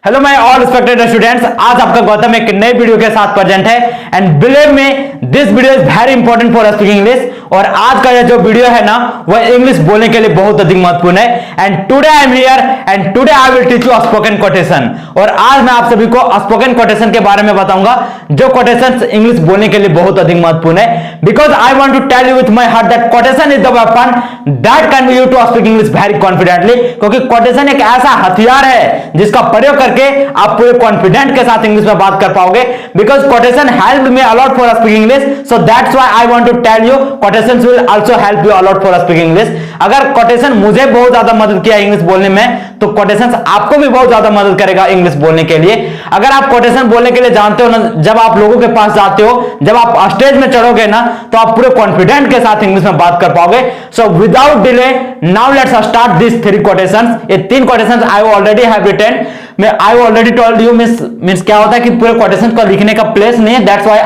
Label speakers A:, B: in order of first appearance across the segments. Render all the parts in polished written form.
A: Hello my all respected students, आज आपका गौतम एक नई वीडियो के साथ प्रेजेंट है and believe me this video is very important for speaking English. और आज का ये जो वीडियो है ना वह इंग्लिश बोलने के लिए बहुत अधिक महत्वपूर्ण है and today I am here and today I will teach you spoken quotation. और आज मैं आप सभी को स्पोकन कोटेशन के बारे में बताऊंगा जो कोटेशन इंग्लिश बोलने के लिए बहुत अधिक महत्वपूर्ण है, because I want to tell you with my heart that quotation is the weapon that can be used to speak English very confidently. क्योंकि कोटेशन एक ऐसा हथियार है जिसका प्रयोग करके आप पूरे कॉन्फिडेंट के साथ इंग्लिश में बात कर पाओगे, because quotation helped me a lot for speaking English, so that's why I want to tell you quotations will also help you a lot for speaking English. अगर कोटेशन मुझे बहुत ज्यादा मदद किया इंग्लिश बोलने में तो कोटेशंस आपको भी बहुत ज्यादा मदद करेगा इंग्लिश बोलने के लिए। अगर आप कोटेशन बोलने के लिए जानते हो ना, जब आप लोगों के पास जाते हो, जब आप स्टेज में चढ़ोगे ना तो आप पूरे कॉन्फिडेंट के साथ इंग्लिश में बात कर पाओगे। So without delay now let's start this three quotations. ये तीन quotations I already have written. मैं I already told you means क्या होता है कि पूरे कोटेशन को लिखने का प्लेस नहीं है, that's why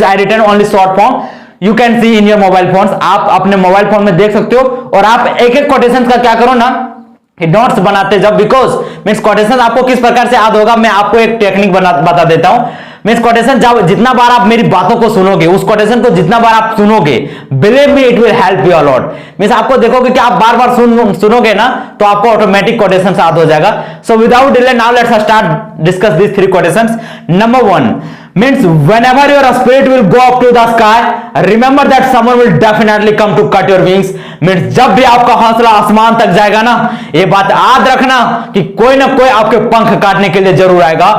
A: I written only short form. You can see in your mobile phones, आप अपने मोबाइल फोन में देख सकते हो। और आप एक एक कोटेशन का क्या करो ना, नोट्स बनाते जब, बिकॉज मीन्स कोटेशन आपको किस प्रकार से याद होगा मैं आपको एक टेक्निक बता देता हूं। मीन्स कोटेशन जब जितना बार आप मेरी बातों को सुनोगे, उस कोटेशन को जितना बार आप सुनोगे, believe me it will help you allot. Means आपको देखोगे कि आप बार बार सुनोगे ना तो आपको ऑटोमेटिक कोटेशन याद हो जाएगा। सो without delay now let's start discuss this three quotations. Number 1 means whenever your spirit will go up to the sky, remember that someone will definitely come to cut your wings। means जब भी आपका हौसला आसमान तक जाएगा ना, ये बात याद रखना कि कोई ना कोई आपके पंख काटने के लिए जरूर आएगा।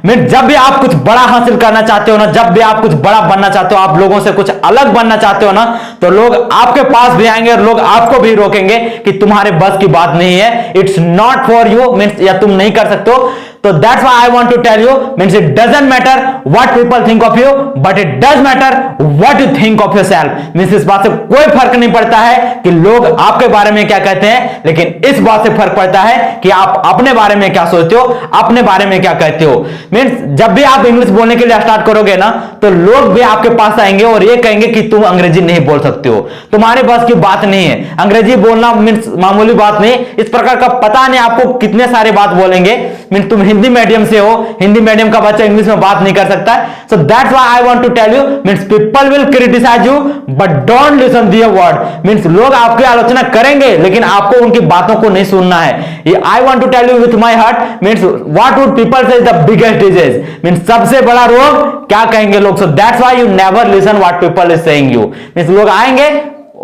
A: मीन्स जब भी आप कुछ बड़ा हासिल करना चाहते हो ना, जब भी आप कुछ बड़ा बनना चाहते हो, आप लोगों से कुछ अलग बनना चाहते हो ना, तो लोग आपके पास भी आएंगे और लोग आपको भी रोकेंगे कि तुम्हारे बस की बात नहीं है, it's not for you, means या तुम नहीं कर सकते हो। तो that's why I want to tell you, means it doesn't matter what people think of you but it does matter what you think of yourself. Means इस बात से कोई फर्क नहीं पड़ता है कि लोग आपके बारे में क्या कहते हैं, लेकिन इस बात से फर्क पड़ता है कि आप अपने बारे में क्या सोचते हो, अपने बारे में क्या कहते हो। मींस जब भी आप इंग्लिश बोलने के लिए स्टार्ट करोगे ना तो लोग भी आपके पास आएंगे और ये कहेंगे कि तुम अंग्रेजी नहीं बोल सकते हो, तुम्हारे बस की बात नहीं है, अंग्रेजी बोलना मींस मामूली बात नहीं। इस प्रकार का पता नहीं आपको कितने सारे बात बोलेंगे। मींस तुम हिंदी मीडियम से हो, हिंदी मीडियम का बच्चा इंग्लिश में बात नहीं कर सकता। So that's why I want to tell you, means people will criticise you but don't listen their word. Means लोग आपकी आलोचना करेंगे लेकिन आपको उनकी बातों को नहीं सुनना है। ये I want to tell you with my heart, means what would people say is the biggest disease. Means सबसे बड़ा रोग क्या कहेंगे लोग। So that's why you never listen what people is saying you. Means लोग आएंगे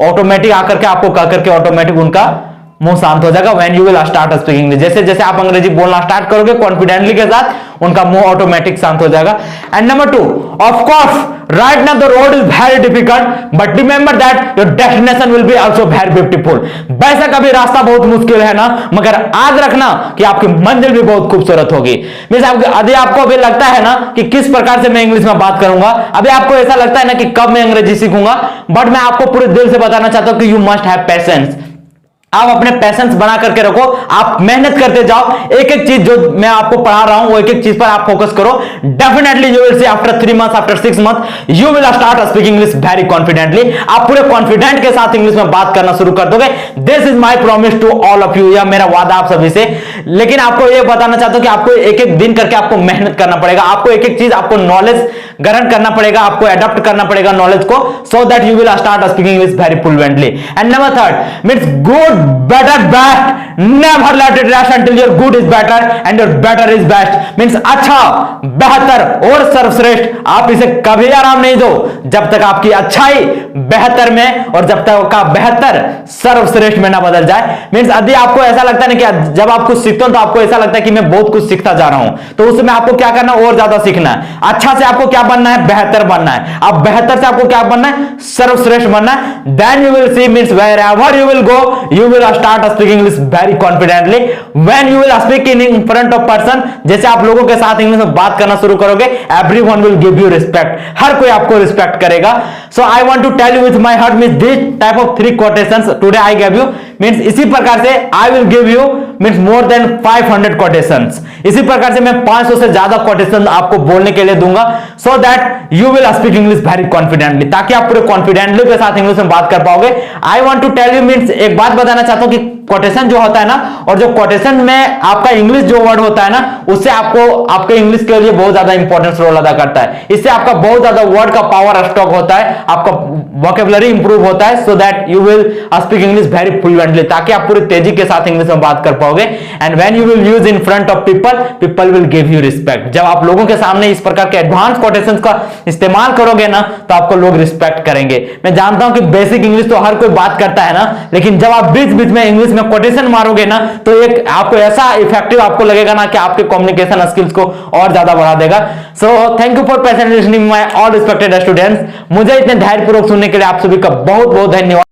A: ऑटोमेटिक आकर के आपको कह करके ऑटोमेटिक उनका मुंह शांत हो जाएगा when you will start speaking English. जैसे जैसे आप अंग्रेजी बोलना स्टार्ट करोगे कॉन्फिडेंटली के साथ, उनका मुंह ऑटोमेटिक शांत हो जाएगा। And number 2, of course right now the road is very difficult but remember that your destination will be also very beautiful. बेशक अभी रास्ता बहुत मुश्किल है ना, मगर याद रखना कि आपकी मंजिल भी बहुत खूबसूरत होगी। मींस यदि आपको अभी लगता है ना कि किस प्रकार से मैं इंग्लिश में बात करूंगा, अभी आपको ऐसा लगता है ना कि कब मैं अंग्रेजी सीखूंगा, बट मैं आपको पूरे दिल से बताना चाहता हूं कि यू मस्ट हैव पेशेंस। आप अपने पैशंस बना करके रखो, आप मेहनत करते जाओ, एक एक चीज जो मैं आपको पढ़ा रहा हूं वो एक एक चीज पर आप फोकस करो। Definitely you will C after 3 months, after 6 month you will start speaking English very confidently. आप पूरे कॉन्फिडेंट के साथ इंग्लिश में बात करना शुरू कर दोगे। This is my promise to all of you, यह मेरा वादा आप सभी से। लेकिन आपको यह बताना चाहता हूं कि आपको एक एक दिन करके आपको मेहनत करना पड़ेगा, आपको एक एक चीज, आपको नॉलेज ग्रहण करना पड़ेगा, आपको अडॉप्ट करना पड़ेगा नॉलेज को, so that you will start speaking English very fluently. And number 3 means good better best never let it rest until your good is better and your better is best। means अच्छा, बेहतर और सर्वश्रेष्ठ आप इसे कभी आराम नहीं दो जब तक आपकी अच्छाई बेहतर में और जब तक का बेहतर सर्वश्रेष्ठ में ना बदल जाए। मींस यदि आपको ऐसा लगता है ना कि जब आप कुछ सीखते हो तो आपको ऐसा लगता है कि मैं बहुत कुछ सीखता जा रहा हूं, तो उसमें आपको क्या करना है, और ज्यादा सीखना है। अच्छा से आपको क्या बनना है, बेहतर बनना है। अब बेहतर से आपको क्या बनना है, सर्वश्रेष्ठ बनना है। Then you will see means wherever you will go you will start speaking English very confidently when you will speak in front of person। जैसे आप लोगों के साथ इंग्लिश में बात करना शुरू करोगे, everyone will give you respect, हर कोई आपको रिस्पेक्ट करेगा। so I want to tell you with my heart means this type of 3 quotations today I gave you, means इसी प्रकार से I will give you means more than 500 quotations। इसी प्रकार से मैं 500 से ज्यादा quotations आपको बोलने के लिए दूंगा, so that you will speak English very confidently, ताकि आप पूरे कॉन्फिडेंटली के साथ इंग्लिश में बात कर पाओगे। I want to tell you means एक बात बताना चाहता हूं कि कोटेशन जो होता है ना, और जो कोटेशन में आपका इंग्लिश जो वर्ड होता है ना, उससे आपको आपके इंग्लिश के लिए बहुत ज्यादा इंपॉर्टेंस रोल अदा करता है। इससे आपका बहुत ज्यादा वर्ड का पावर स्टॉक होता है, आपका वोकेबुलरी इंप्रूव होता है, so that you will speak English very fluently, ताकि आप पूरी तेजी के साथ इंग्लिश में बात कर पाओगे। And when you will use in front of people, people will give you respect. जब आप लोगों के सामने इस प्रकार के एडवांस कोटेशंस का इस्तेमाल करोगे ना, तो आपको लोग रिस्पेक्ट करेंगे। मैं जानता हूं कि बेसिक इंग्लिश तो हर कोई बात करता है ना, लेकिन जब आप बीच बीच में इंग्लिश में कोटेशन मारोगे ना, तो एक आपको ऐसा इफेक्टिव आपको लगेगा ना कि आपके कम्युनिकेशन स्किल्स को और ज्यादा बढ़ा देगा। So thank you for patiently listening my all respected students. मुझे इतने धैर्यपूर्वक सुनने के लिए आप सभी का बहुत बहुत धन्यवाद।